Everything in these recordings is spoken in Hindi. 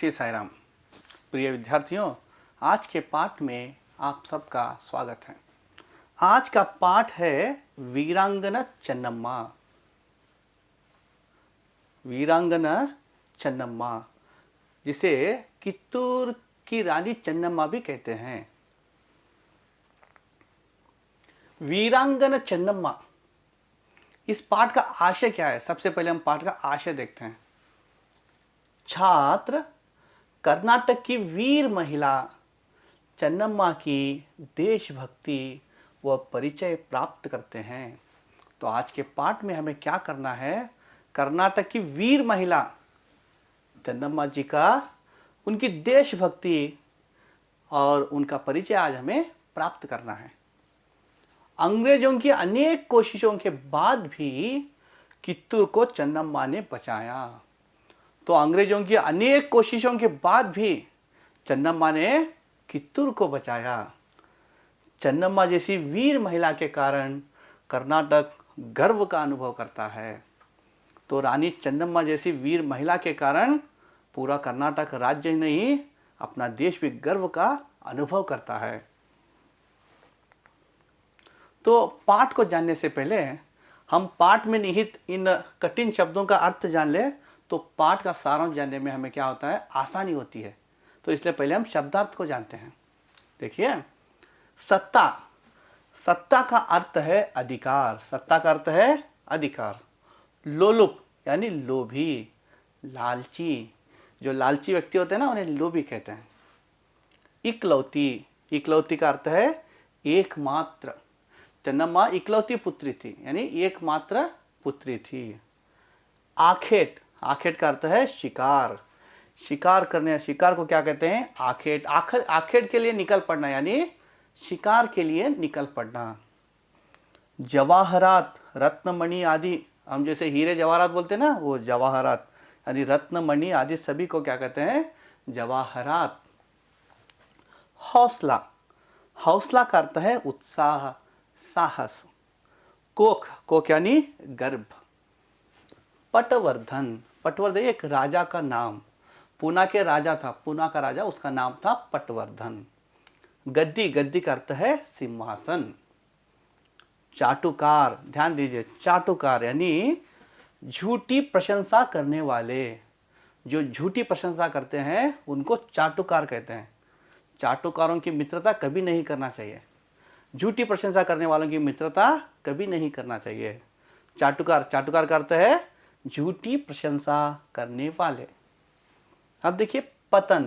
श्री साई राम। प्रिय विद्यार्थियों, आज के पाठ में आप सबका स्वागत है। आज का पाठ है वीरांगना चन्नम्मा। वीरांगना चन्नम्मा, जिसे कित्तूर की रानी चन्नम्मा भी कहते हैं। वीरांगना चन्नम्मा, इस पाठ का आशय क्या है? सबसे पहले हम पाठ का आशय देखते हैं। छात्र कर्नाटक की वीर महिला चन्नम्मा की देशभक्ति व परिचय प्राप्त करते हैं। तो आज के पाठ में हमें क्या करना है? कर्नाटक की वीर महिला चन्नम्मा जी का, उनकी देशभक्ति और उनका परिचय आज हमें प्राप्त करना है। अंग्रेजों की अनेक कोशिशों के बाद भी कित्तूर को चन्नम्मा ने बचाया। तो अंग्रेजों की अनेक कोशिशों के बाद भी चन्नम्मा ने कित्तूर को बचाया। चन्नम्मा जैसी वीर महिला के कारण कर्नाटक गर्व का अनुभव करता है। तो रानी चन्नम्मा जैसी वीर महिला के कारण पूरा कर्नाटक राज्य नहीं, अपना देश भी गर्व का अनुभव करता है। तो पाठ को जानने से पहले हम पाठ में निहित इन कठिन शब्दों का अर्थ जान लें, तो पाठ का सारांश जानने में हमें क्या होता है? आसानी होती है। तो इसलिए पहले हम शब्दार्थ को जानते हैं। देखिए, सत्ता, सत्ता का अर्थ है अधिकार। सत्ता का अर्थ है अधिकार। लोलुप यानी लोभी, लालची, जो लालची व्यक्ति होते हैं ना, उन्हें लोभी कहते हैं। इकलौती, इकलौती का अर्थ है एकमात्र। चन्नम्मा इकलौती पुत्री थी, यानी एकमात्र पुत्री थी। आखेट, आखेट का अर्थ है शिकार। शिकार करने, शिकार को क्या कहते हैं? आखेट। आखेट के लिए निकल पड़ना, यानी शिकार के लिए निकल पड़ना। जवाहरात, रत्नमणि आदि, हम जैसे हीरे जवाहरात बोलते हैं ना, वो जवाहरात यानी रत्नमणि आदि सभी को क्या कहते हैं? जवाहरात। हौसला, हौसला का अर्थ है उत्साह, साहस। कोख, कोख यानी गर्भ। पटवर्धन, पटवर्धन एक राजा का नाम, पूना के राजा था, पूना का राजा, उसका नाम था पटवर्धन। गद्दी, गद्दी का अर्थ है सिंहासन। चाटुकार, ध्यान दीजिए, चाटुकार यानी झूठी प्रशंसा करने वाले। जो झूठी प्रशंसा करते हैं उनको चाटुकार कहते हैं। चाटुकारों की मित्रता कभी नहीं करना चाहिए। झूठी प्रशंसा करने वालों की मित्रता कभी नहीं करना चाहिए। चाटुकार, चाटुकार का अर्थ है झूठी प्रशंसा करने वाले। अब देखिए, पतन,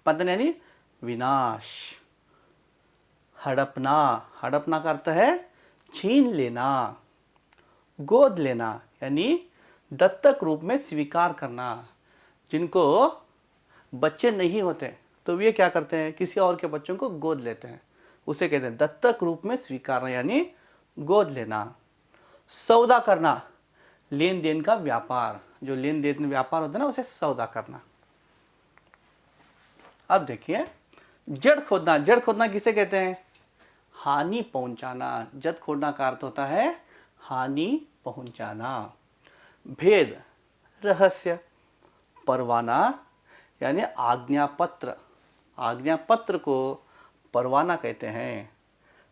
पतन यानी विनाश। हड़पना, हड़पना का अर्थ है छीन लेना। गोद लेना यानी दत्तक रूप में स्वीकार करना। जिनको बच्चे नहीं होते तो वे क्या करते हैं? किसी और के बच्चों को गोद लेते हैं, उसे कहते हैं दत्तक रूप में स्वीकारना, यानी गोद लेना। सौदा करना, लेन देन का व्यापार, जो लेन देन व्यापार होता है ना, उसे सौदा करना। अब देखिए, जड़ खोदना, जड़ खोदना किसे कहते हैं? हानि पहुंचाना। जड़ खोदना का अर्थ होता है हानि पहुंचाना। भेद, रहस्य। परवाना यानी आज्ञापत्र, आज्ञापत्र को परवाना कहते हैं।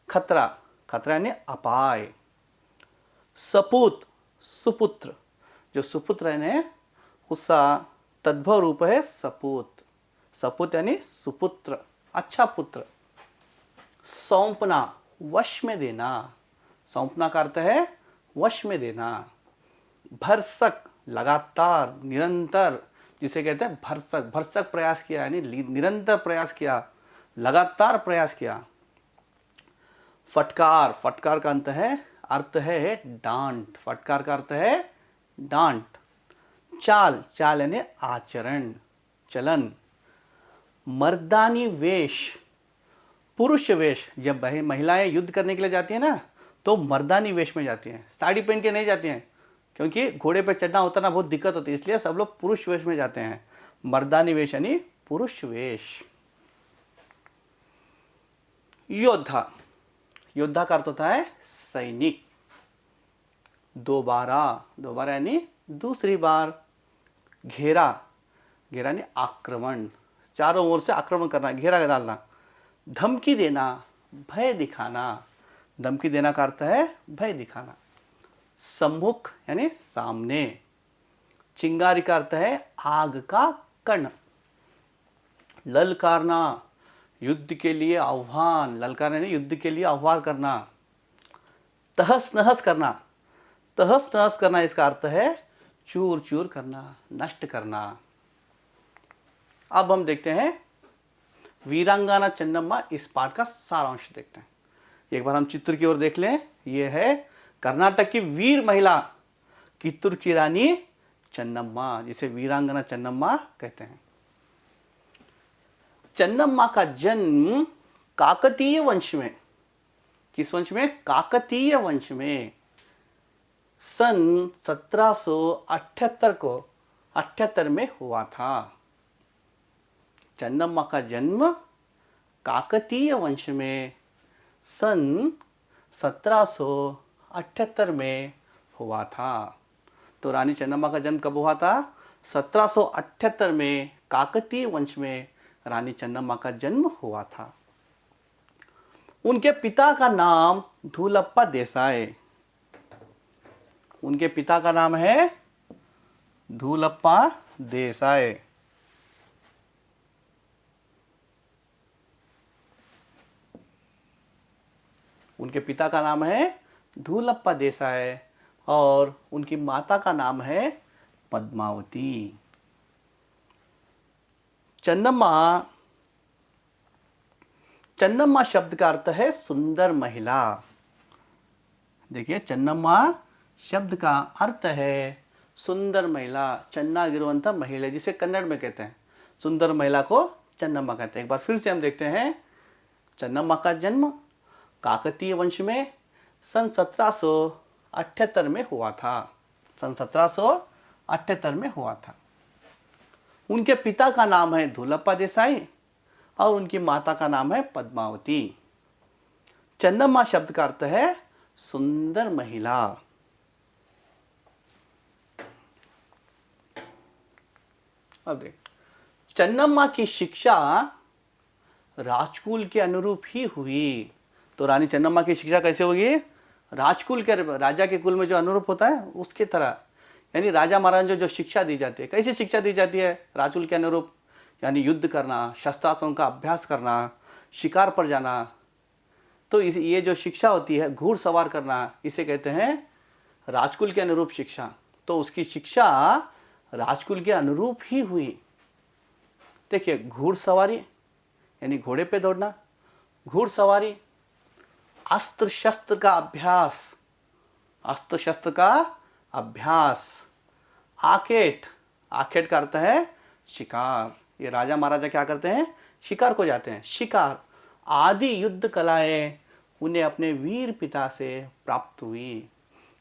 खतरा, खतरा यानी अपाय। सपूत, सुपुत्र, जो सुपुत्र है उसका तद्भव रूप है सपूत। सपूत यानी सुपुत्र, अच्छा पुत्र। सौंपना, वश में देना। सौंपना का अर्थ है वश में देना। भरसक, लगातार, निरंतर, जिसे कहते हैं भरसक। भरसक प्रयास किया यानी निरंतर प्रयास किया, लगातार प्रयास किया। फटकार, फटकार का अर्थ है डांट। फटकार का अर्थ है डांट। चाल, चाल यानी आचरण, चलन। मर्दानी वेश, पुरुष वेश। जब महिलाएं युद्ध करने के लिए जाती हैं ना, तो मर्दानी वेश में जाती हैं, साड़ी पहन के नहीं जाती हैं, क्योंकि घोड़े पे चढ़ना उतरना बहुत दिक्कत होती है, इसलिए सब लोग पुरुष वेश में जाते हैं। मर्दानी वेश यानी पुरुष वेश। योद्धा, योद्धा का अर्थ होता है सैनिक। दोबारा, दोबारा यानी दूसरी बार। घेरा, घेरा यानी आक्रमण, चारों ओर से आक्रमण करना, घेरा डालना। धमकी देना, भय दिखाना, धमकी देना का अर्थ है भय दिखाना। सम्मुख यानी सामने, चिंगारी का अर्थ है आग का कण। ललकारना, युद्ध के लिए आह्वान, ललकारना यानी युद्ध के लिए आह्वान करना। तहस नहस करना, तहस नहस करना इसका अर्थ है चूर चूर करना, नष्ट करना। अब हम देखते हैं वीरांगना चन्नम्मा, इस पाठ का सारांश देखते हैं। एक बार हम चित्र की ओर देख लें। यह है कर्नाटक की वीर महिला कित्तूर की रानी चन्नम्मा, जिसे वीरांगना चन्नम्मा कहते हैं। चन्नम्मा का जन्म काकतीय वंश में, किस वंश में? काकतीय वंश में सन 1778 में हुआ था। चन्नम्मा का जन्म काकतीय वंश में सन 1778 में हुआ था। तो रानी चन्नम्मा का जन्म कब हुआ था? 1778 में काकतीय वंश में रानी चन्नम्मा का जन्म हुआ था। उनके पिता का नाम धूलप्पा देसाई, उनके पिता का नाम है धूलप्पा देसाई। उनके पिता का नाम है धूलप्पा देसाई और उनकी माता का नाम है पद्मावती। चन्नम्मा, चन्नम्मा शब्द का अर्थ है सुंदर महिला। देखिए, चन्नम्मा शब्द का अर्थ है सुंदर महिला, चन्नागिरुवंत महिला, जिसे कन्नड़ में कहते हैं। सुंदर महिला को चन्नम्मा कहते हैं। एक बार फिर से हम देखते हैं। चन्नम्मा का जन्म काकतीय वंश में सन 1778 में हुआ था। सन 1778 में हुआ था। उनके पिता का नाम है धूलप्पा देसाई और उनकी माता का नाम है पद्मावती। चन्नम्मा शब्द का अर्थ है सुंदर महिला। अब देख, चन्नम्मा की शिक्षा राजकुल के अनुरूप ही हुई। तो रानी चन्नम्मा की शिक्षा कैसे होगी? राजकुल के, राजा के कुल में जो अनुरूप होता है उसके तरह, यानी राजा महाराजा जो शिक्षा दी जाती है। कैसी शिक्षा दी जाती है? राजकुल के अनुरूप, यानी युद्ध करना, शस्त्रास्त्रों का अभ्यास करना, शिकार पर जाना। तो ये जो शिक्षा होती है, घुड़सवार करना, इसे कहते हैं राजकुल के अनुरूप शिक्षा। तो उसकी शिक्षा राजकुल के अनुरूप ही हुई। देखिए, घुड़सवारी यानी घोड़े पे दौड़ना, घुड़सवारी, अस्त्र शस्त्र का अभ्यास, अस्त्र शस्त्र का अभ्यास, आखेट, आखेट का अर्थ है शिकार। ये राजा महाराजा क्या करते हैं? शिकार को जाते हैं। शिकार आदि युद्ध कलाएं उन्हें अपने वीर पिता से प्राप्त हुई।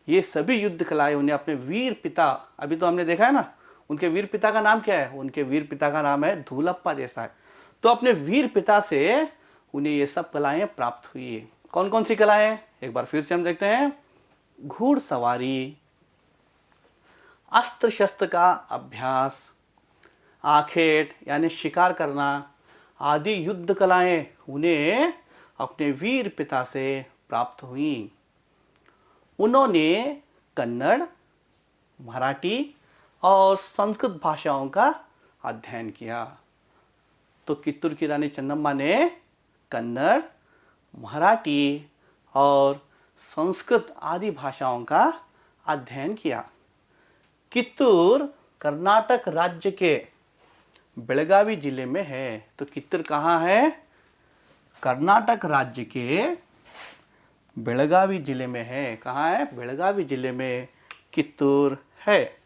ये सभी युद्ध कलाएं उन्हें अपने वीर पिता, अभी तो हमने देखा है ना, उनके वीर पिता का नाम क्या है? उनके वीर पिता का नाम है धूलप्पा देसाई। तो अपने वीर पिता से उन्हें ये सब कलाएं प्राप्त हुई। कौन कौन सी कलाएं? एक बार फिर से हम देखते हैं। घुड़सवारी, अस्त्र शस्त्र का अभ्यास, आखेट यानी शिकार करना, आदि युद्ध कलाएं उन्हें अपने वीर पिता से प्राप्त हुई। उन्होंने कन्नड़, मराठी और संस्कृत भाषाओं का अध्ययन किया। तो कित्तूर की रानी चन्नम्मा ने कन्नड़, मराठी और संस्कृत आदि भाषाओं का अध्ययन किया। कित्तूर कर्नाटक राज्य के बेळगावी जिले में है। तो कित्तूर कहाँ है? कर्नाटक राज्य के बेळगावी जिले में है। कहाँ है? बेळगावी जिले में कित्तूर है।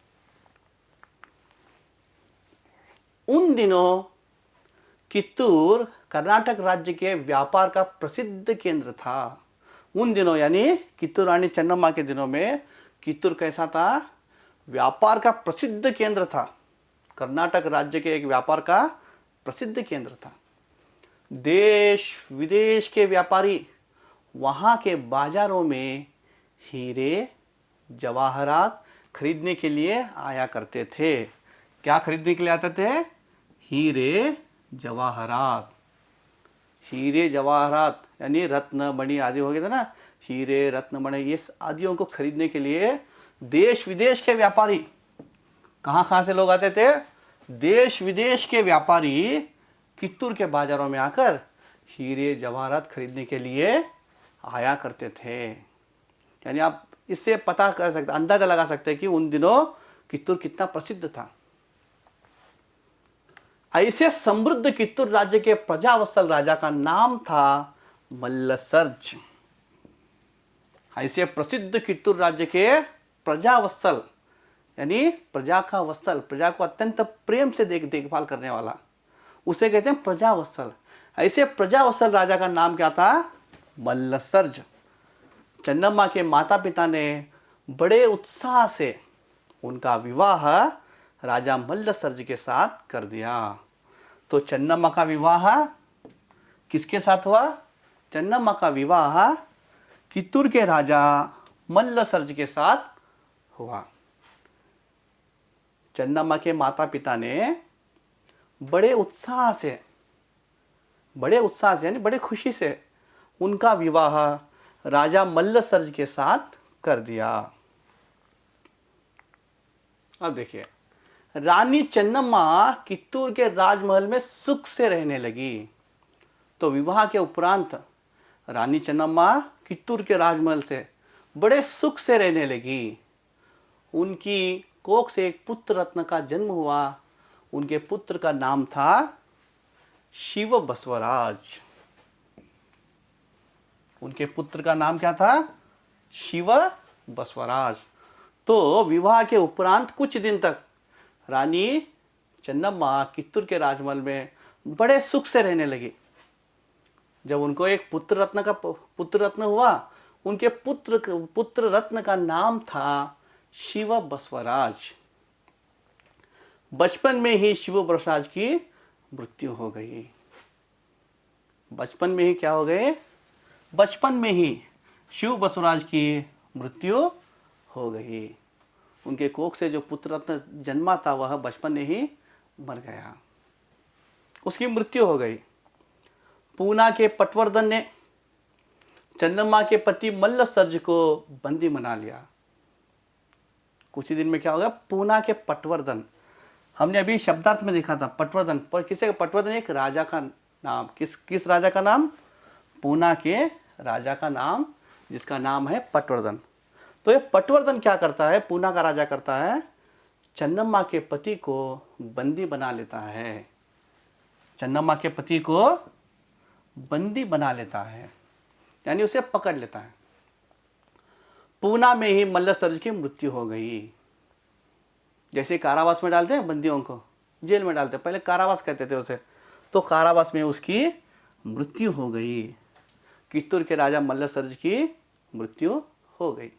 उन दिनों कित्तूर कर्नाटक राज्य के व्यापार का प्रसिद्ध केंद्र था। उन दिनों यानी कित्तूर रानी चन्नम्मा के दिनों में कित्तूर कैसा था? व्यापार का प्रसिद्ध केंद्र था। कर्नाटक राज्य के एक व्यापार का प्रसिद्ध केंद्र था। देश विदेश के व्यापारी वहाँ के बाजारों में हीरे जवाहरात खरीदने के लिए आया करते थे। क्या खरीदने के लिए आते थे? हीरे जवाहरात। हीरे जवाहरात यानी रत्न मणि आदि हो गए थे ना, हीरे रत्न मणि ये आदियों को खरीदने के लिए देश विदेश के व्यापारी, कहाँ से लोग आते थे? देश विदेश के व्यापारी कित्तूर के बाजारों में आकर हीरे जवाहरात खरीदने के लिए आया करते थे। यानी आप इससे पता कर सकते, अंदाजा लगा सकते हैं कि उन दिनों कित्तूर कितना प्रसिद्ध था। ऐसे समृद्ध कित्तूर राज्य के प्रजावत्सल राजा का नाम था मल्लसर्ज। ऐसे प्रसिद्ध कित्तूर राज्य के प्रजावत्सल यानी प्रजा का वत्सल, प्रजा को अत्यंत प्रेम से देखभाल करने वाला, उसे कहते हैं प्रजावत्सल। ऐसे प्रजावत्सल राजा का नाम क्या था? मल्लसर्ज। चन्नम्मा के माता पिता ने बड़े उत्साह से उनका विवाह राजा मल्लसर्ज के साथ कर दिया। तो चन्नम्मा का विवाह किसके साथ हुआ? चन्नम्मा का विवाह कित्तूर के राजा मल्लसर्ज के साथ हुआ। चन्नम्मा के माता पिता ने बड़े उत्साह से यानी बड़े खुशी से उनका विवाह राजा मल्लसर्ज के साथ कर दिया। अब देखिए, रानी चन्नम्मा कित्तूर के राजमहल में सुख से रहने लगी। तो विवाह के उपरांत रानी चन्नम्मा कित्तूर के राजमहल से बड़े सुख से रहने लगी। उनकी कोख से एक पुत्र रत्न का जन्म हुआ। उनके पुत्र का नाम था शिव बसवराज। उनके पुत्र का नाम क्या था? शिव बसवराज। तो विवाह के उपरांत कुछ दिन तक रानी चन्नम्मा कित्तूर के राजमहल में बड़े सुख से रहने लगी। जब उनको एक पुत्र रत्न हुआ, उनके पुत्र रत्न का नाम था शिव बसवराज। बचपन में ही शिव बसवराज की मृत्यु हो गई। बचपन में ही क्या हो गए? बचपन में ही शिव बसवराज की मृत्यु हो गई। उनके कोख से जो पुत्र रत्न जन्मा था वह बचपन में ही मर गया, उसकी मृत्यु हो गई। पूना के पटवर्धन ने चन्नम्मा के पति मल्लसर्ज को बंदी बना लिया। कुछ ही दिन में क्या होगा? पूना के पटवर्धन, हमने अभी शब्दार्थ में देखा था पटवर्धन, पर किसे? पटवर्धन एक राजा का नाम। किस राजा का नाम? पूना के राजा का नाम, जिसका नाम है पटवर्धन। तो ये पटवर्धन क्या करता है? पूना का राजा करता है, चन्नम्मा के पति को बंदी बना लेता है। चन्नम्मा के पति को बंदी बना लेता है, यानी उसे पकड़ लेता है। पूना में ही मल्लसर्ज की मृत्यु हो गई। जैसे कारावास में डालते हैं बंदियों को, जेल में डालते हैं, पहले कारावास कहते थे उसे, तो कारावास में उसकी मृत्यु हो गई। कित्तूर के राजा मल्लसर्ज की मृत्यु हो गई।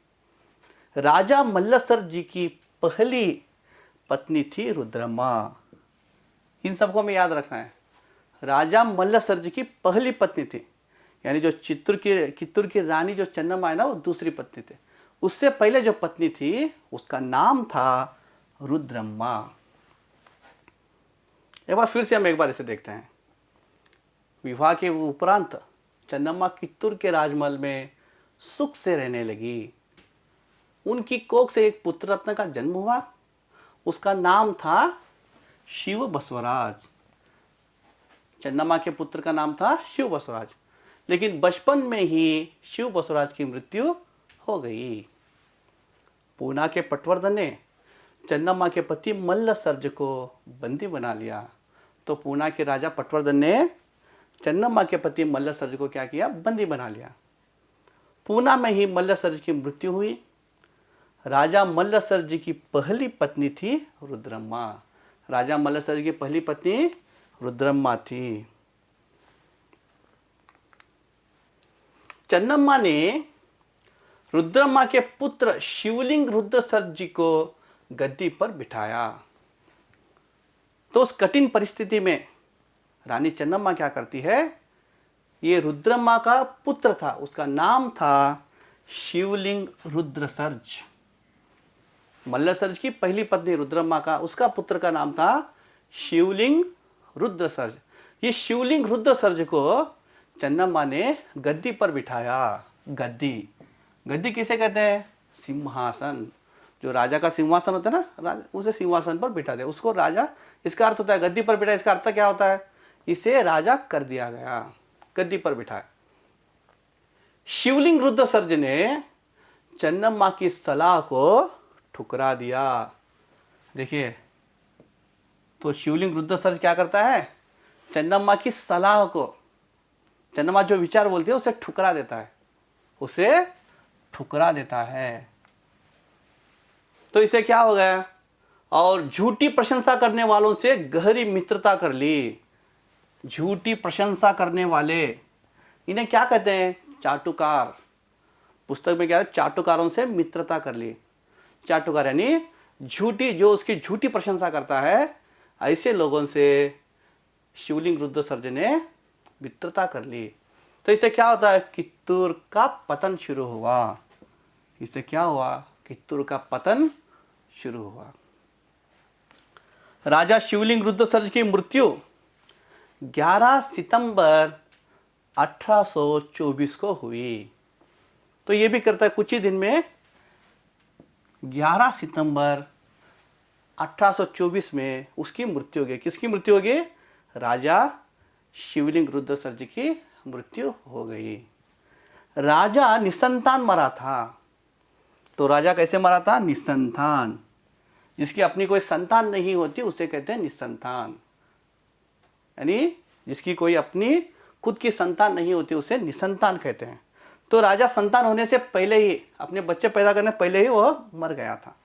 राजा मल्लसर्ज जी की पहली पत्नी थी रुद्रम्मा। इन सबको हमें याद रखना है। राजा मल्लसर्ज की पहली पत्नी थी, यानी जो कित्तूर की रानी जो चन्नम्मा है ना, वो दूसरी पत्नी थी। उससे पहले जो पत्नी थी उसका नाम था रुद्रम्मा। एक बार इसे देखते हैं। विवाह के उपरांत चन्नम्मा कित्तूर के राजमहल में सुख से रहने लगी। उनकी कोख से एक पुत्र रत्न का जन्म हुआ। उसका नाम था शिव बसवराज। चन्नम्मा के पुत्र का नाम था शिव बसवराज, लेकिन बचपन में ही शिव बसवराज की मृत्यु हो गई। पूना के पटवर्धन ने चन्नम्मा के पति मल्लसर्ज को बंदी बना लिया। तो पूना के राजा पटवर्धन ने चन्नम्मा के पति मल्लसर्ज को क्या किया? बंदी बना लिया। पूना में ही मल्लसर्ज की मृत्यु हुई। राजा मल्लसर्ज की पहली पत्नी थी रुद्रम्मा। राजा मल्लसर्ज की पहली पत्नी रुद्रम्मा थी। चन्नम्मा ने रुद्रम्मा के पुत्र शिवलिंग रुद्रसर्ज जी को गद्दी पर बिठाया। तो उस कठिन परिस्थिति में रानी चन्नम्मा क्या करती है? ये रुद्रम्मा का पुत्र था, उसका नाम था शिवलिंग रुद्रसर्ज। मल्लसर्ज की पहली पत्नी रुद्रम्मा का, उसका पुत्र का नाम था शिवलिंग रुद्र सर्ज, ये शिवलिंग रुद्र सर्ज को चन्नम्मा ने गद्दी पर बिठाया। गद्दी, गद्दी किसे कहते हैं? सिंहासन। जो राजा का सिंहासन होता है ना, उसे सिंहासन पर बिठा दे, उसको राजा, इसका अर्थ होता है गद्दी पर बिठा। इसका अर्थ क्या होता है? इसे राजा कर दिया गया, गद्दी पर बिठाया। शिवलिंग रुद्र सर्ज ने चन्नम्मा की सलाह को ठुकरा दिया। देखिए, तो शिवलिंग रुद्र सर्ज क्या करता है? चन्नम्मा की सलाह को, चन्नम्मा जो विचार बोलती है उसे ठुकरा देता है, उसे ठुकरा देता है। तो इसे क्या हो गया? और झूठी प्रशंसा करने वालों से गहरी मित्रता कर ली। झूठी प्रशंसा करने वाले, इन्हें क्या कहते हैं? चाटुकार। पुस्तक में क्या है? चाटुकारों से मित्रता कर ली। चाटुकार यानी झूठी, जो उसकी झूठी प्रशंसा करता है, ऐसे लोगों से शिवलिंग रुद्र सर्ज ने मित्रता कर ली। तो इससे क्या होता है? कित्तूर का पतन शुरू हुआ। इससे क्या हुआ? कित्तूर का पतन शुरू हुआ। राजा शिवलिंग रुद्र सर्ज की मृत्यु 11 सितंबर 1824 को हुई। तो ये भी करता है कुछ ही दिन में 11 सितंबर 1824 में उसकी मृत्यु हो गई। किसकी मृत्यु हो गई? राजा शिवलिंग रुद्र सर्ज की मृत्यु हो गई। राजा निसंतान मरा था। तो राजा कैसे मरा था? निसंतान। जिसकी अपनी कोई संतान नहीं होती उसे कहते हैं निसंतान। यानी जिसकी कोई अपनी खुद की संतान नहीं होती उसे निसंतान कहते हैं। तो राजा संतान होने से पहले ही, अपने बच्चे पैदा करने पहले ही वह मर गया था।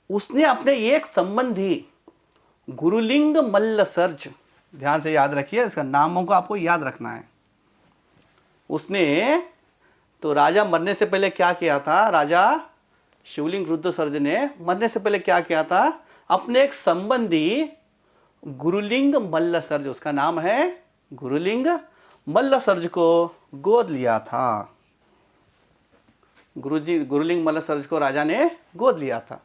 उसने अपने एक संबंधी गुरुलिंग मल्ल सर्ज, ध्यान से याद रखिए, इसका नामों को आपको याद रखना है। उसने, तो राजा मरने से पहले क्या किया था? राजा शिवलिंग रुद्र सर्ज ने मरने से पहले क्या किया था? अपने एक संबंधी गुरुलिंग मल्ल सर्ज, उसका नाम है गुरुलिंग मल्ल सर्ज को गोद लिया था। गुरुलिंग मल्ल सर्ज को राजा ने गोद लिया था।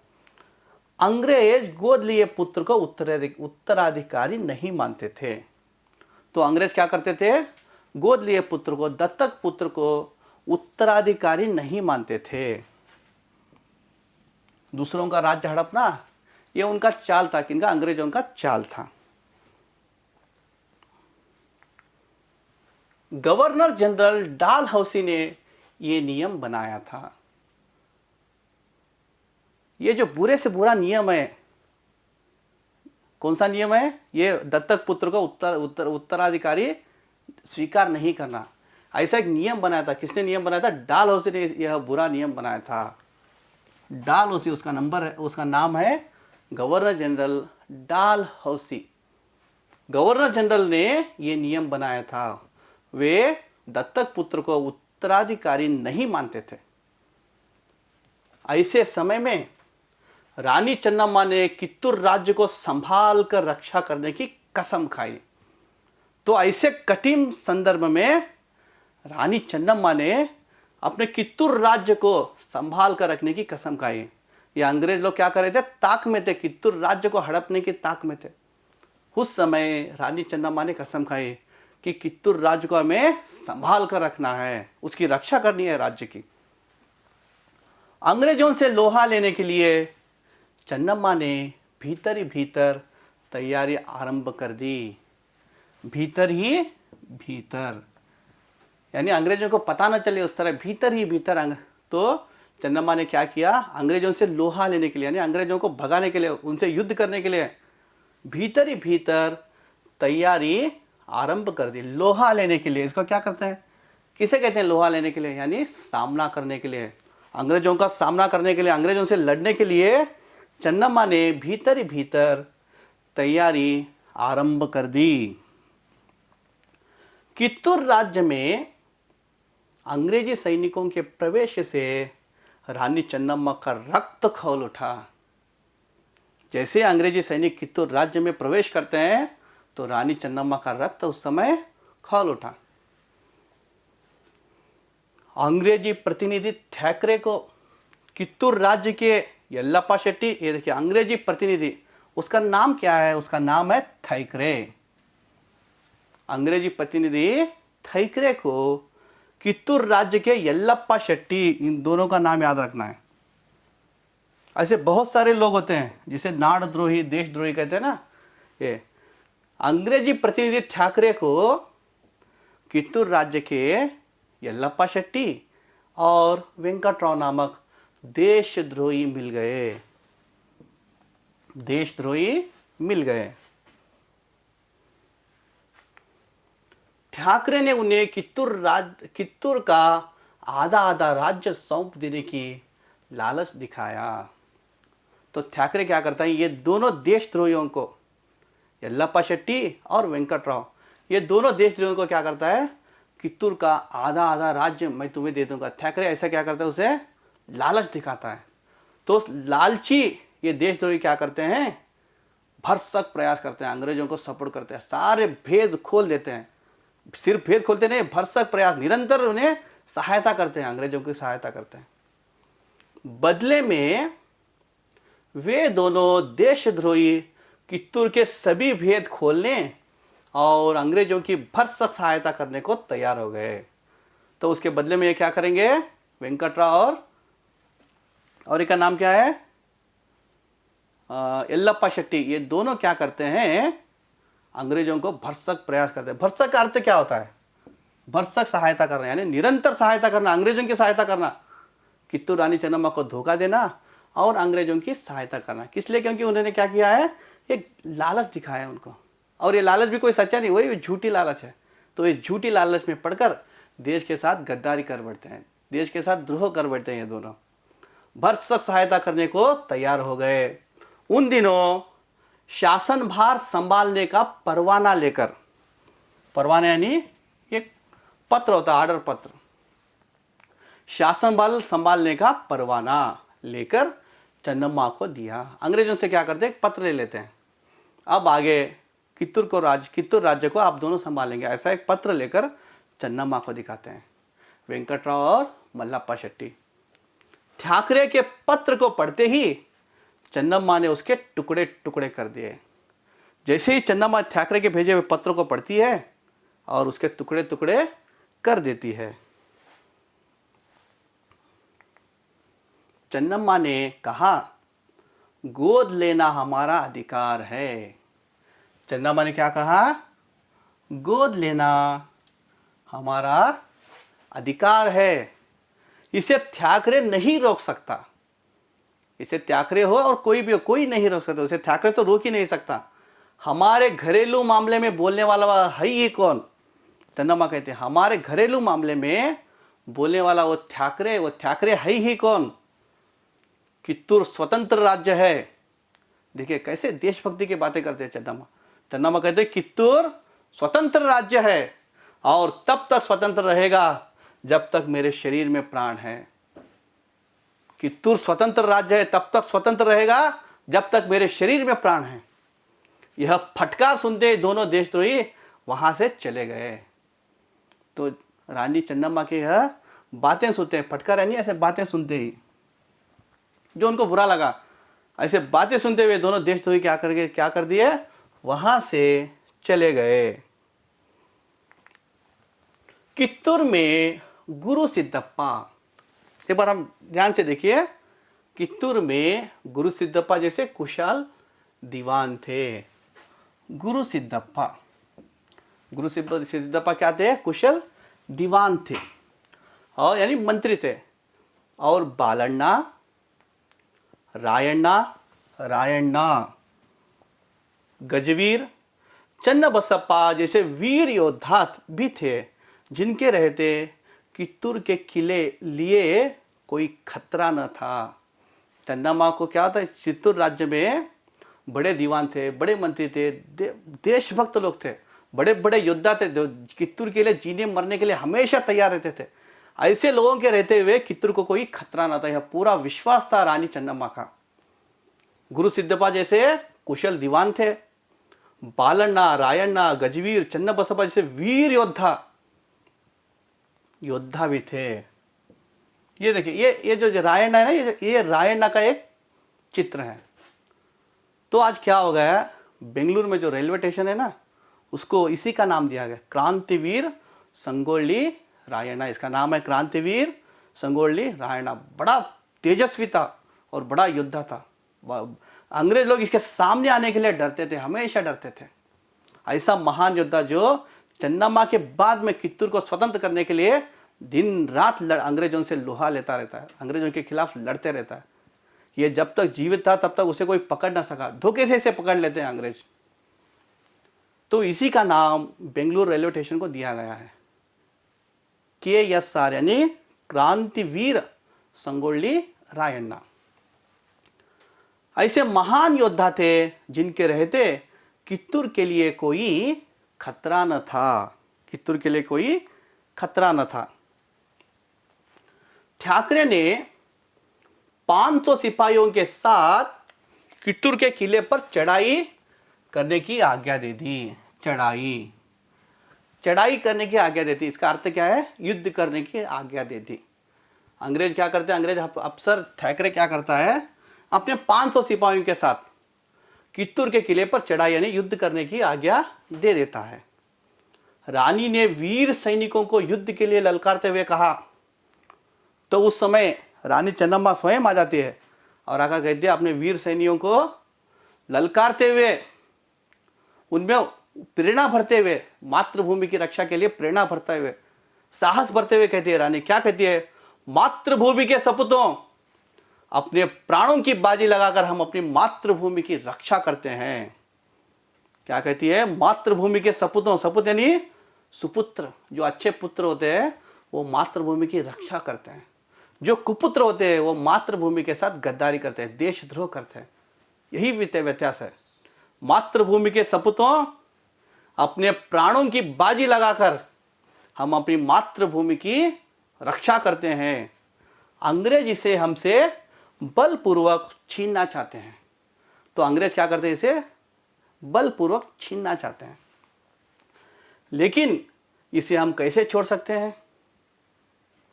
अंग्रेज गोद लिए पुत्र को उत्तराधिकारी नहीं मानते थे। तो अंग्रेज क्या करते थे? गोद लिए पुत्र को, दत्तक पुत्र को उत्तराधिकारी नहीं मानते थे। दूसरों का राज्य हड़पना ये उनका चाल था। किनका? अंग्रेजों का चाल था। गवर्नर जनरल डालहौसी ने ये नियम बनाया था। ये जो बुरे से बुरा नियम है, कौन सा नियम है? ये दत्तक पुत्र को उत्तराधिकारी स्वीकार नहीं करना, ऐसा एक नियम बनाया था। किसने नियम बनाया था? डालहौसी ने यह बुरा नियम बनाया था। डालहौसी उसका नंबर है, उसका नाम है गवर्नर जनरल डालहौसी। गवर्नर जनरल ने यह नियम बनाया था। वे दत्तक पुत्र को उत्तराधिकारी नहीं मानते थे। ऐसे समय में रानी चन्नम्मा ने कित्तूर राज्य को संभाल कर रक्षा करने की कसम खाई। तो ऐसे कठिन संदर्भ में रानी चन्नम्मा ने अपने कित्तूर राज्य को संभाल कर रखने की कसम खाई। ये अंग्रेज लोग क्या कर रहे थे? ताक में थे, कित्तूर राज्य को हड़पने की ताक में थे। उस समय रानी चन्नम्मा ने कसम खाई कि कित्तूर राज्य को हमें संभाल कर रखना है, उसकी रक्षा करनी है राज्य की। अंग्रेजों से लोहा लेने के लिए चन्नम्मा ने भीतर ही भीतर तैयारी आरंभ कर दी। भीतर ही भीतर, यानी अंग्रेजों को पता न चले उस तरह, भीतर ही भीतर। तो चन्नम्मा ने क्या किया? अंग्रेजों से लोहा लेने के लिए, यानी अंग्रेजों को भगाने के लिए, उनसे युद्ध करने के लिए भीतर ही भीतर तैयारी आरंभ कर दी। लोहा लेने के लिए, इसको क्या करते हैं? किसे कहते हैं लोहा लेने के लिए? यानी सामना करने के लिए, अंग्रेजों का सामना करने के लिए, अंग्रेजों से लड़ने के लिए चन्नम्मा ने भीतर ही भीतर तैयारी आरंभ कर दी। कित्तूर राज्य में अंग्रेजी सैनिकों के प्रवेश से रानी चन्नम्मा का रक्त खौल उठा। जैसे अंग्रेजी सैनिक कित्तूर राज्य में प्रवेश करते हैं तो रानी चन्नम्मा का रक्त उस समय खौल उठा। अंग्रेजी प्रतिनिधि थैकरे को कित्तूर राज्य के यल्लप्पा शेट्टी, ये देखिए अंग्रेजी प्रतिनिधि, उसका नाम क्या है? उसका नाम है थैकरे। अंग्रेजी प्रतिनिधि थैकरे को कित्तूर राज्य के यल्लप्पा शेट्टी, इन दोनों का नाम याद रखना है। ऐसे बहुत सारे लोग होते हैं जिसे नाड़द्रोही, देशद्रोही कहते हैं ना। ये अंग्रेजी प्रतिनिधि थैकरे को कित्तूर राज्य के यल्लप्पा शेट्टी और वेंकटराव नामक देशद्रोही मिल गए, देशद्रोही मिल गए। ठाकरे ने उन्हें कित्तूर का आधा आधा राज्य सौंप देने की लालच दिखाया। तो ठाकरे क्या करता है, ये दोनों देशद्रोहियों को, यल्लप्पा शेट्टी और वेंकटराव, ये दोनों देशद्रोहियों को क्या करता है, कित्तूर का आधा आधा राज्य मैं तुम्हें दे दूंगा। ठाकरे ऐसा क्या करता है, उसे लालच दिखाता है। तो उस लालची ये देशद्रोही क्या करते हैं, भरसक प्रयास करते हैं, अंग्रेजों को सपोर्ट करते हैं, सारे भेद खोल देते हैं। सिर्फ भेद खोलते नहीं, भरसक प्रयास, निरंतर उन्हें सहायता करते हैं, अंग्रेजों की सहायता करते हैं। बदले में वे दोनों देशद्रोही कित्तूर के सभी भेद खोलने और अंग्रेजों की भरसक सहायता करने को तैयार हो गए। तो उसके बदले में ये क्या करेंगे, वेंकटराव और एक का नाम क्या है, यल्लप्पा शेट्टी, ये दोनों क्या करते हैं, अंग्रेजों को भरसक प्रयास करते हैं। भरसक का अर्थ क्या होता है, भरसक सहायता करना, यानी निरंतर सहायता करना, अंग्रेजों की सहायता करना। कित्तूर रानी चन्नम्मा को धोखा देना और अंग्रेजों की सहायता करना, किस लिए, क्योंकि उन्होंने क्या किया है, एक लालच दिखाया उनको, और ये लालच भी कोई सच्चा नहीं, वही झूठी लालच है। तो इस झूठी लालच में पड़कर देश के साथ गद्दारी कर बैठते हैं, देश के साथ द्रोह कर बैठते हैं। ये दोनों भरसक सहायता करने को तैयार हो गए। उन दिनों शासन भार संभालने का परवाना लेकर, परवाना यानी एक पत्र होता है, आर्डर पत्र, शासन भार संभालने का परवाना लेकर चन्नम्मा को दिया। अंग्रेजों से क्या करते हैं, एक पत्र ले लेते हैं, अब आगे कित्तूर राज्य को आप दोनों संभालेंगे, ऐसा एक पत्र लेकर चन्नम्मा को दिखाते हैं, वेंकटराव और मल्लप्पा शेट्टी। ठाकरे के पत्र को पढ़ते ही चन्नम्मा ने उसके टुकड़े टुकड़े कर दिए। जैसे ही चन्नम्मा ठाकरे के भेजे हुए पत्र को पढ़ती है और उसके टुकड़े टुकड़े कर देती है। चन्नम्मा ने कहा, गोद लेना हमारा अधिकार है। चन्नम्मा ने क्या कहा, गोद लेना हमारा अधिकार है, इसे ठाकरे नहीं रोक सकता। इसे ठाकरे हो और कोई भी हो, कोई नहीं रोक सकता, उसे ठाकरे तो रोक ही नहीं सकता। हमारे घरेलू मामले में बोलने वाला है ही कौन, चन्नम्मा कहते हैं, हमारे घरेलू मामले में बोलने वाला वो ठाकरे है ही कौन। कित्तूर स्वतंत्र राज्य है। देखिए कैसे देशभक्ति की बातें करते हैं चन्नम्मा कहते हैं कित्तूर स्वतंत्र राज्य है और तब तक स्वतंत्र रहेगा जब तक मेरे शरीर में प्राण है। कित्तूर स्वतंत्र राज्य है, तब तक स्वतंत्र रहेगा जब तक मेरे शरीर में प्राण है। यह फटकार सुनते दोनों देशद्रोही वहां से चले गए। तो रानी चन्नम्मा की यह बातें सुनते हैं, फटकार यानी ऐसे बातें सुनते ही जो उनको बुरा लगा, ऐसे बातें सुनते हुए दोनों देशद्रोही क्या कर दिए, वहां से चले गए। कित्तूर में गुरु सिद्धप्पा, एक बार हम ध्यान से देखिए, कित्तूर में गुरु सिद्धप्पा जैसे कुशल दीवान थे। गुरु सिद्धप्पा क्या थे, कुशल दीवान थे और यानी मंत्री थे। और बालण्णा, रायण्णा, गजवीर, चन्नबसप्पा जैसे वीर योद्धा भी थे, जिनके रहते कित्तूर के किले लिए कोई खतरा न था। चन्नम्मा को क्या था, कित्तूर राज्य में बड़े दीवान थे, बड़े मंत्री थे, देशभक्त लोग थे, बड़े बड़े योद्धा थे, कित्तूर के लिए जीने मरने के लिए हमेशा तैयार रहते थे। ऐसे लोगों के रहते हुए कित्तूर को कोई खतरा न था, यह पूरा विश्वास था रानी चन्नम्मा का। गुरु सिद्धप्पा जैसे कुशल दीवान थे, बालण्णा, रायण्णा, गजवीर, चन्नबसप्पा जैसे वीर योद्धा भी थे। ये देखिए, ये जो रायण्णा है ना, ये रायण्णा का एक चित्र है। तो आज क्या हो गया, बेंगलुरु में जो रेलवे स्टेशन है ना, उसको इसी का नाम दिया गया, क्रांतिवीर संगोल्ली रायण्णा। इसका नाम है क्रांतिवीर संगोल्ली रायण्णा। बड़ा तेजस्वी था और बड़ा योद्धा था। अंग्रेज लोग इसके सामने आने के लिए डरते थे, हमेशा डरते थे। ऐसा महान योद्धा जो चन्नम्मा के बाद में कित्तूर को स्वतंत्र करने के लिए दिन रात अंग्रेजों से लोहा लेता रहता है, अंग्रेजों के खिलाफ लड़ते रहता है। ये जब तक जीवित था तब तक उसे कोई पकड़ ना सका, धोखे से इसे पकड़ लेते हैं अंग्रेज। तो इसी का नाम बेंगलुरु रेलवे स्टेशन को दिया गया है, KSR यानी क्रांतिवीर संगोल्ली रायण्णा। ऐसे महान योद्धा थे जिनके रहते कित्तूर के लिए कोई खतरा न था, कित्तूर के लिए कोई खतरा न था। ठाकरे ने 500 सिपाहियों के साथ कित्तूर के किले पर चढ़ाई करने की आज्ञा दे दी। चढ़ाई करने की आज्ञा देती, इसका अर्थ क्या है? युद्ध करने की आज्ञा देती। अंग्रेज क्या करते हैं? अंग्रेज अफसर ठाकरे क्या करता है? अपने 500 सिपाहियों के साथ कित्तूर के किले पर चढ़ाई यानी युद्ध करने की आज्ञा दे देता है। रानी ने वीर सैनिकों को युद्ध के लिए ललकारते हुए कहा, तो उस समय रानी चन्नम्मा स्वयं आ जाती है और आकर कहती है अपने वीर सैनिकों को ललकारते हुए, उनमें प्रेरणा भरते हुए, मातृभूमि की रक्षा के लिए प्रेरणा भरते हुए, साहस भरते हुए कहती है रानी, क्या कहती है? मातृभूमि के सपूतों, अपने प्राणों की बाजी लगाकर हम अपनी मातृभूमि की रक्षा करते हैं। क्या कहती है? मातृभूमि के सपूतों, सपूत यानी सुपुत्र, जो अच्छे पुत्र होते हैं वो मातृभूमि की रक्षा करते हैं, जो कुपुत्र होते हैं वो मातृभूमि के साथ गद्दारी करते हैं, देशद्रोह करते हैं। यही व्यत्यास है। मातृभूमि के सपूतों, अपने प्राणों की बाजी लगाकर हम अपनी मातृभूमि की रक्षा करते हैं। अंग्रेज इसे हमसे बलपूर्वक छीनना चाहते हैं, तो अंग्रेज क्या करते हैं? इसे बलपूर्वक छीनना चाहते हैं। लेकिन इसे हम कैसे छोड़ सकते हैं?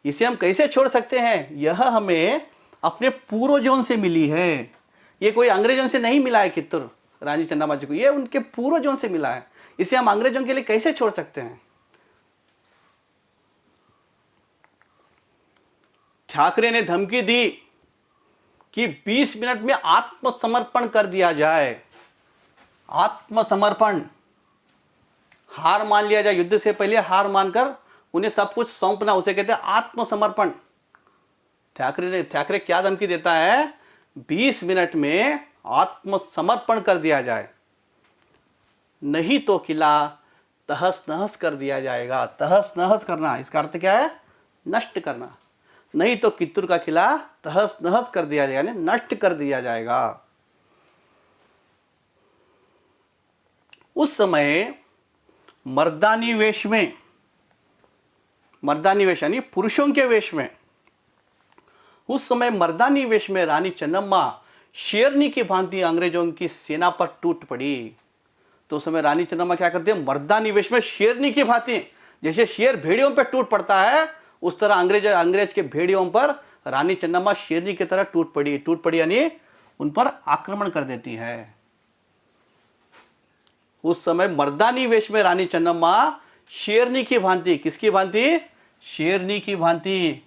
इसे हम कैसे छोड़ सकते हैं? यह हमें अपने पूर्वजों से मिली है। ये कोई अंग्रेजों से नहीं मिला है कित्तूर रानी चन्नम्मा जी को, ये उनके पूर्वजों से मिला है। इसे हम अंग्रेजों के लिए कैसे छोड़ सकते हैं? ठाकरे ने धमकी दी कि 20 मिनट में आत्मसमर्पण कर दिया जाए। आत्मसमर्पण, हार मान लिया जाए, युद्ध से पहले हार मानकर उन्हें सब कुछ सौंपना, उसे कहते हैं आत्मसमर्पण। ठाकरे क्या धमकी देता है? 20 मिनट में आत्मसमर्पण कर दिया जाए, नहीं तो किला तहस नहस कर दिया जाएगा। तहस नहस करना, इसका अर्थ क्या है? नष्ट करना। नहीं तो कित्तूर का किला तहस नहस कर दिया जाएगा, यानी नष्ट कर दिया जाएगा। उस समय मर्दानी वेश में, मर्दानी वेश यानी पुरुषों के वेश में, उस समय मर्दानी वेश में रानी चन्नम्मा शेरनी की भांति अंग्रेजों की सेना पर टूट पड़ी। तो उस समय रानी चन्नम्मा क्या करती है? मर्दानी वेश में शेरनी की भांति, जैसे शेर भेड़ियों पर टूट पड़ता है उस तरह अंग्रेज के भेड़ियों पर रानी चन्नम्मा शेरनी की तरह टूट पड़ी यानी उन पर आक्रमण कर देती है। उस समय मर्दानी वेश में रानी चन्नम्मा शेरनी की भांति, किसकी भांति? शेरनी की भांति।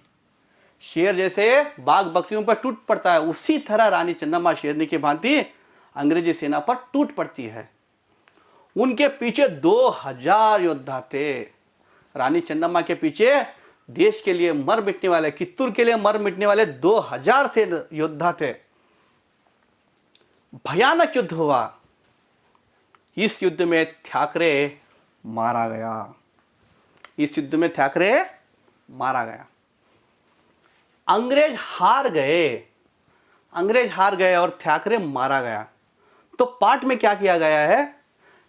शेर जैसे बाघ बकरियों पर टूट पड़ता है, उसी तरह रानी चन्नम्मा शेरनी की भांति अंग्रेजी सेना पर टूट पड़ती है। उनके पीछे 2000 योद्धा थे। रानी चन्नम्मा के पीछे देश के लिए मर मिटने वाले, कित्तूर के लिए मर मिटने वाले 2000 से योद्धा थे। भयानक युद्ध हुआ। इस युद्ध में ठाकरे मारा गया। इस युद्ध में ठाकरे मारा गया। अंग्रेज हार गए और ठाकरे मारा गया। तो पाठ में क्या किया गया है?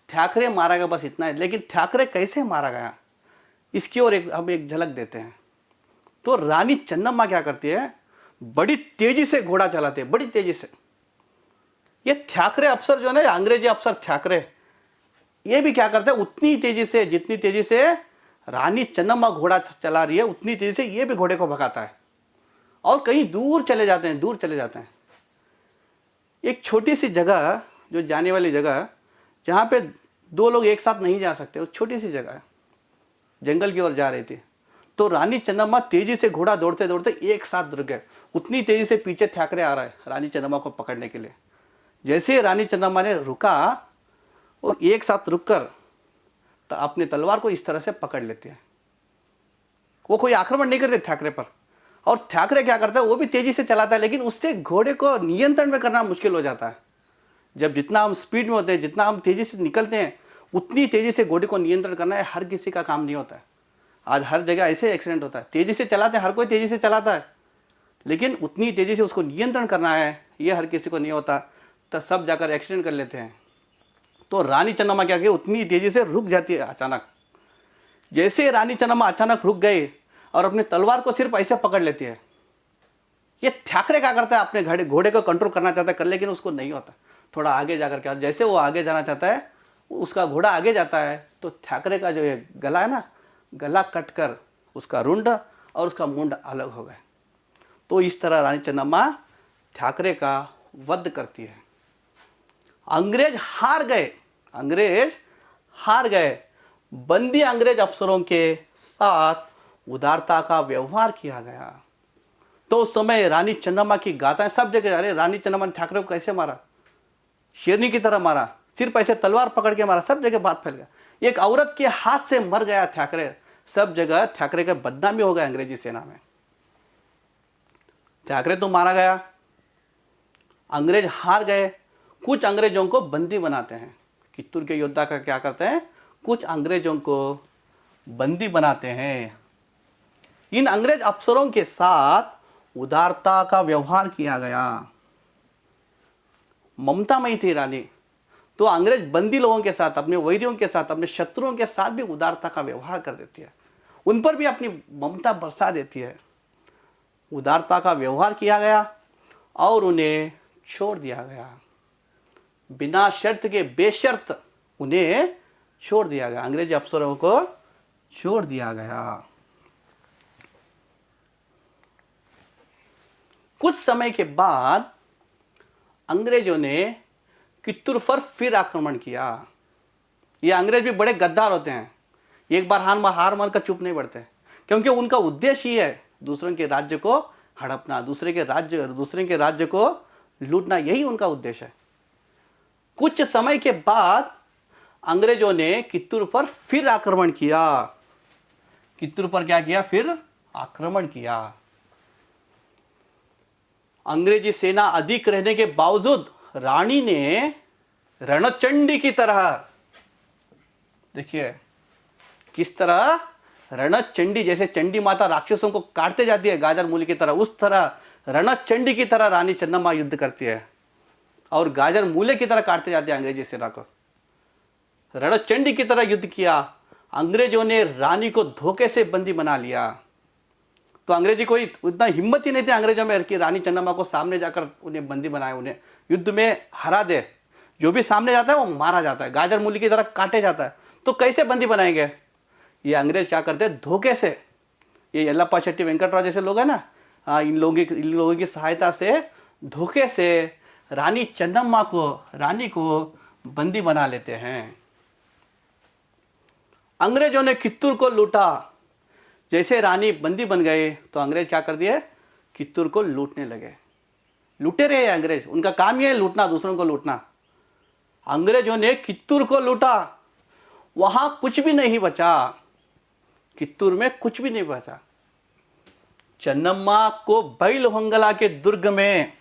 ठाकरे मारा गया, बस इतना है। लेकिन ठाकरे कैसे मारा गया इसकी ओर हम एक झलक देते हैं। तो रानी चन्नम्मा क्या करती है? बड़ी तेजी से घोड़ा चलाते हैं, बड़ी तेजी से। ये ठाकरे अफसर जो है ना, अंग्रेजी अफसर ठाकरे, ये भी क्या करते हैं? उतनी तेजी से, जितनी तेजी से रानी चन्नम्मा घोड़ा चला रही है उतनी तेजी से ये भी घोड़े को भगाता है और कहीं दूर चले जाते हैं। एक छोटी सी जगह, जो जाने वाली जगह, जहाँ पे दो लोग एक साथ नहीं जा सकते, वो छोटी सी जगह है, जंगल की ओर जा रहे थे। तो रानी चन्नम्मा तेजी से घोड़ा दौड़ते दौड़ते एक साथ रुक गए। उतनी तेजी से पीछे थ्याकरे आ रहा है रानी चन्नम्मा को पकड़ने के लिए। जैसे ही रानी चन्नम्मा ने रुका और एक साथ रुककर तो अपने तलवार को इस तरह से पकड़ लेते हैं। वो कोई आक्रमण नहीं करते थ्याकरे पर। और थ्याकरे क्या करता है, वो भी तेजी से चलाता है, लेकिन उससे घोड़े को नियंत्रण में करना मुश्किल हो जाता है। जब जितना हम स्पीड में होते हैं, जितना हम तेजी से निकलते हैं, उतनी तेजी से घोड़े को नियंत्रण करना है हर किसी का काम नहीं होता है। आज हर जगह ऐसे एक्सीडेंट होता है, तेजी से चलाते हैं, हर कोई तेजी से चलाता है, लेकिन उतनी तेजी से उसको नियंत्रण करना है ये हर किसी को नहीं होता, तो सब जाकर एक्सीडेंट कर लेते हैं। तो रानी चन्नम्मा क्या की, उतनी तेजी से रुक जाती है अचानक। जैसे रानी चन्नम्मा अचानक रुक गई और अपने तलवार को सिर्फ ऐसे पकड़ लेती है। ये थ्याकरे क्या करता है, अपने घोड़े को कंट्रोल करना चाहता है, कर लेकिन उसको नहीं होता। थोड़ा आगे जाकर क्या, जैसे वो आगे जाना चाहता है, उसका घोड़ा आगे जाता है, तो थ्याकरे का जो ये गला है ना, गला कटकर उसका रुंड और उसका मुंड अलग हो गए। तो इस तरह रानी चन्नम्मा थ्याकरे का वध करती है। अंग्रेज हार गए, अंग्रेज हार गए। बंदी अंग्रेज अफसरों के साथ उदारता का व्यवहार किया गया। तो उस समय रानी चन्नम्मा की गाथाएं सब जगह, अरे रानी चन्नम्मा ने थ्याकरे को कैसे मारा, शेरनी की तरह मारा, सिर्फ ऐसे तलवार पकड़ के मारा, सब जगह बात फैल गया। एक औरत के हाथ से मर गया थ्याकरे, सब जगह थ्याकरे का बदनामी हो गया अंग्रेजी सेना में। थ्याकरे तो मारा गया, अंग्रेज हार गए। कुछ अंग्रेजों को बंदी बनाते हैं। कित्तूर के योद्धा का क्या करते हैं, कुछ अंग्रेजों को बंदी बनाते हैं। इन अंग्रेज अफसरों के साथ उदारता का व्यवहार किया गया। ममतामयी थी रानी, तो अंग्रेज बंदी लोगों के साथ, अपने वैरियों के साथ, अपने शत्रुओं के साथ भी उदारता का व्यवहार कर देती है, उन पर भी अपनी ममता बरसा देती है। उदारता का व्यवहार किया गया और उन्हें छोड़ दिया गया, बिना शर्त के बेशर्त उन्हें छोड़ दिया गया, अंग्रेजी अफसरों को छोड़ दिया गया। कुछ समय के बाद अंग्रेजों ने कित्तूर पर फिर आक्रमण किया। ये अंग्रेज भी बड़े गद्दार होते हैं, एक बार हार मानकर चुप नहीं बढ़ते, क्योंकि उनका उद्देश्य ही है दूसरों के राज्य को हड़पना, दूसरे के राज्य को लूटना, यही उनका उद्देश्य है। कुछ समय के बाद अंग्रेजों ने कित्तूर पर फिर आक्रमण किया। कित्तूर पर क्या किया, फिर आक्रमण किया। अंग्रेजी सेना अधिक रहने के बावजूद रानी ने रणचंडी की तरह, देखिए किस तरह, रणचंडी, जैसे चंडी माता राक्षसों को काटते जाती है गाजर मूली की तरह, उस तरह रणचंडी की तरह रानी चन्नम्मा युद्ध करती है और गाजर मूले की तरह काटते जाते हैं अंग्रेजी सेना को। रणचंडी की तरह युद्ध किया। अंग्रेजों ने रानी को धोखे से बंदी बना लिया। तो अंग्रेजी कोई उतना हिम्मत ही नहीं थी अंग्रेजों में कि रानी चन्नम्मा को सामने जाकर उन्हें बंदी बनाए, उन्हें युद्ध में हरा दे। जो भी सामने जाता है वो मारा जाता है, गाजर मूली की तरह काटे जाता है। तो कैसे बंदी बनाएंगे, ये अंग्रेज क्या करते हैं, धोखे से। ये यल्लप्पा शेट्टी वेंकटराव जैसे लोग हैं ना, इन लोगों की सहायता से धोखे से रानी चन्नम्मा को, रानी को बंदी बना लेते हैं। अंग्रेजों ने कित्तूर को लूटा। जैसे रानी बंदी बन गए तो अंग्रेज क्या कर दिए, कित्तूर को लूटने लगे। लूटे रहे अंग्रेज, उनका काम ये है लूटना, दूसरों को लूटना। अंग्रेजों ने कित्तूर को लूटा, वहां कुछ भी नहीं बचा, कित्तूर में कुछ भी नहीं बचा। चन्नम्मा को बैलहोंगला के दुर्ग में,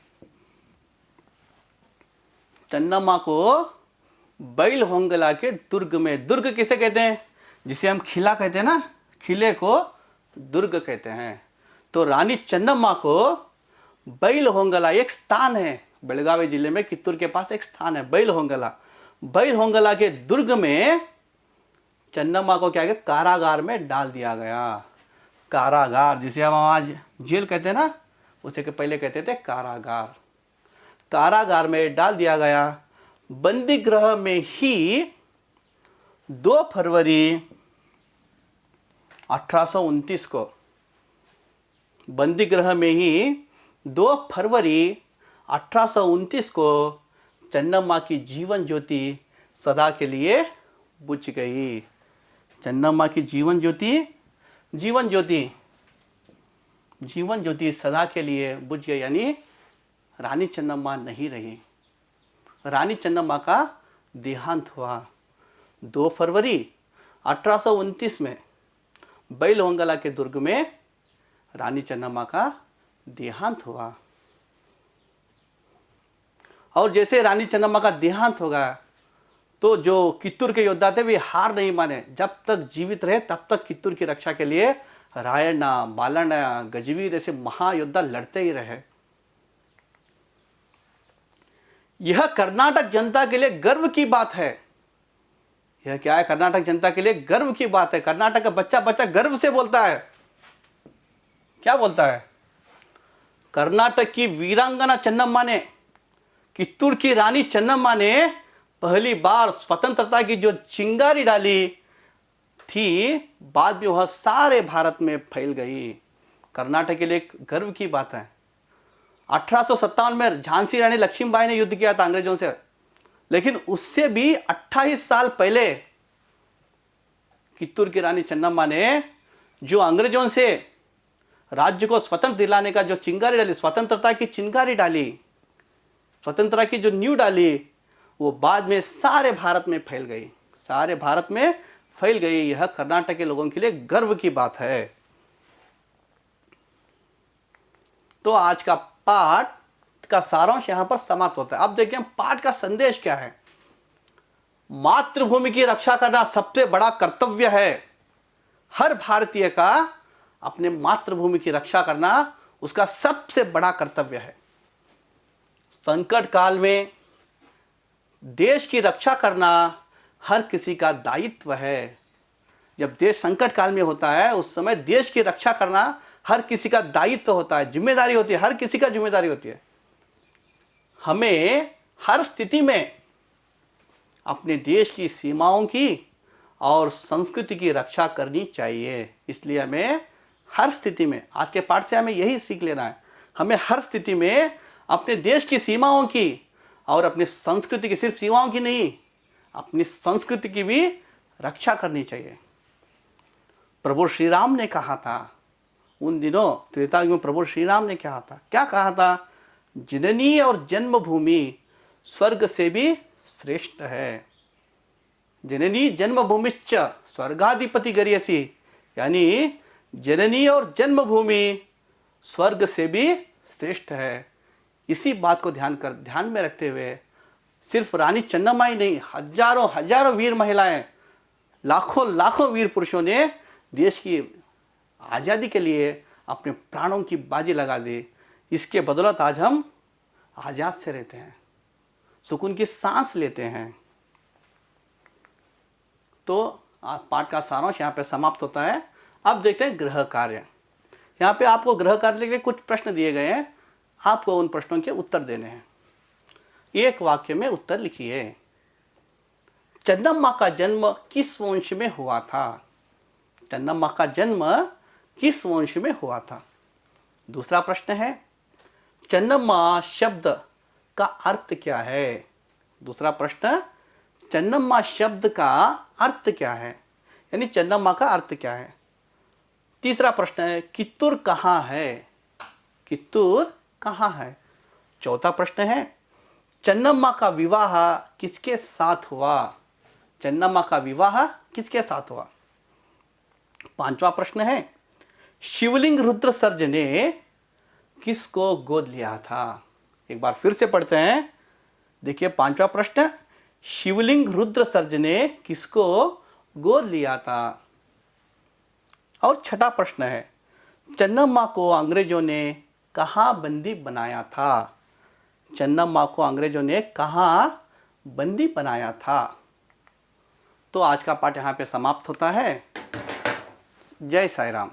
चन्नम्मा को बैलहोंगला के दुर्ग में, दुर्ग किसे कहते हैं, जिसे हम किला कहते हैं ना, किले को दुर्ग कहते हैं। तो रानी चन्नम्मा को बैलहोंगला, एक स्थान है बेलगावी जिले में, कित्तूर के पास एक स्थान है बैलहोंगला। बैलहोंगला के दुर्ग में चन्नम्मा को क्या किया, कारागार में डाल दिया गया। कारागार जिसे हम आज जेल कहते हैं ना, उसे के पहले कहते थे कारागार। कारागार में डाल दिया गया। बंदी गृह में ही 2 फरवरी 1829 को, बंदी गृह में ही 2 फरवरी 1829 को चन्नम्मा की जीवन ज्योति सदा के लिए बुझ गई। चन्नम्मा की जीवन ज्योति, जीवन ज्योति, जीवन ज्योति सदा के लिए बुझ गई, यानी रानी चन्नम्मा नहीं रही। रानी चन्नम्मा का देहांत हुआ 2 फरवरी 1829 में बैलवंगला के दुर्ग में रानी चन्नम्मा का देहांत हुआ। और जैसे रानी चन्नम्मा का देहांत होगा तो जो कित्तूर के योद्धा थे वे हार नहीं माने, जब तक जीवित रहे तब तक कित्तूर की रक्षा के लिए रायण्ण, बालण्ण, गजवीर ऐसे महायोद्धा लड़ते ही रहे। यह कर्नाटक जनता के लिए गर्व की बात है। यह क्या है? कर्नाटक जनता के लिए गर्व की बात है। कर्नाटक का बच्चा बच्चा गर्व से बोलता है। क्या बोलता है? कर्नाटक की वीरांगना चन्नम्मा ने, कित्तूर की रानी चन्नम्मा ने पहली बार स्वतंत्रता की जो चिंगारी डाली थी, बाद में वह सारे भारत में फैल गई। कर्नाटक के लिए एक गर्व की बात है। 1857 में झांसी रानी लक्ष्मीबाई ने युद्ध किया था अंग्रेजों से, लेकिन उससे भी 28 साल पहले कित्तूर की रानी चन्नम्मा ने जो अंग्रेजों से राज्य को स्वतंत्र दिलाने का जो चिंगारी डाली, स्वतंत्रता की चिंगारी डाली, स्वतंत्रता की जो नींव डाली, वो बाद में सारे भारत में फैल गई, सारे भारत में फैल गई। यह कर्नाटक के लोगों के लिए गर्व की बात है। तो आज का पाठ का सारांश यहां पर समाप्त होता है। अब देखिए पाठ का संदेश क्या है। मातृभूमि की रक्षा करना सबसे बड़ा कर्तव्य है। हर भारतीय का अपने मातृभूमि की रक्षा करना उसका सबसे बड़ा कर्तव्य है। संकट काल में देश की रक्षा करना हर किसी का दायित्व है। जब देश संकट काल में होता है उस समय देश की रक्षा करना हर किसी का दायित्व होता है, जिम्मेदारी होती है, हर किसी का जिम्मेदारी होती है। हमें हर स्थिति में अपने देश की सीमाओं की और संस्कृति की रक्षा करनी चाहिए। इसलिए हमें हर स्थिति में, आज के पाठ से हमें यही सीख लेना है, हमें हर स्थिति में अपने देश की सीमाओं की और अपनी संस्कृति की, सिर्फ सीमाओं की नहीं, अपनी संस्कृति की भी रक्षा करनी चाहिए। प्रभु श्री राम ने कहा था उन दिनों, त्रेता युग में प्रभु श्री राम ने कहा था, क्या कहा था? जननी और जन्मभूमि स्वर्ग से भी श्रेष्ठ है। जननी जन्मभूमिश्च स्वर्गाधिपति गरियसी, यानी जननी और जन्मभूमि स्वर्ग से भी श्रेष्ठ है। इसी बात को ध्यान में रखते हुए सिर्फ रानी चन्नम्मा ही नहीं, हजारों हजारों वीर महिलाएं, लाखों लाखों वीर पुरुषों ने देश की आज़ादी के लिए अपने प्राणों की बाजी लगा दी। इसके बदौलत आज हम आज़ाद से रहते हैं, सुकून की सांस लेते हैं। तो पाठ का सारांश यहाँ पे समाप्त होता है। अब देखते हैं गृह कार्य। यहाँ पे आपको गृह कार्य के लिए कुछ प्रश्न दिए गए हैं, आपको उन प्रश्नों के उत्तर देने हैं। एक वाक्य में उत्तर लिखिए। चन्नम्मा का जन्म किस वंश में हुआ था? चन्नम्मा का जन्म किस वंश में हुआ था? दूसरा प्रश्न है, चन्नम्मा शब्द का अर्थ क्या है? दूसरा प्रश्न, चन्नम्मा शब्द का अर्थ क्या है, यानी चन्नम्मा का अर्थ क्या है? तीसरा प्रश्न है, कित्तूर कहाँ है? कित्तूर कहाँ है? चौथा प्रश्न है, चन्नम्मा का विवाह किसके साथ हुआ? चन्नम्मा का विवाह किसके साथ हुआ? पांचवा प्रश्न है, शिवलिंग रुद्र सर्ज ने किसको गोद लिया था? एक बार फिर से पढ़ते हैं। देखिए पांचवा प्रश्न, शिवलिंग रुद्र सर्ज ने किसको गोद लिया था? और छठा प्रश्न है, चन्नम्मा को अंग्रेजों ने कहाँ बंदी बनाया था? चन्नम्मा को अंग्रेजों ने कहाँ बंदी बनाया था? तो आज का पाठ यहाँ पे समाप्त होता है। जय साई राम।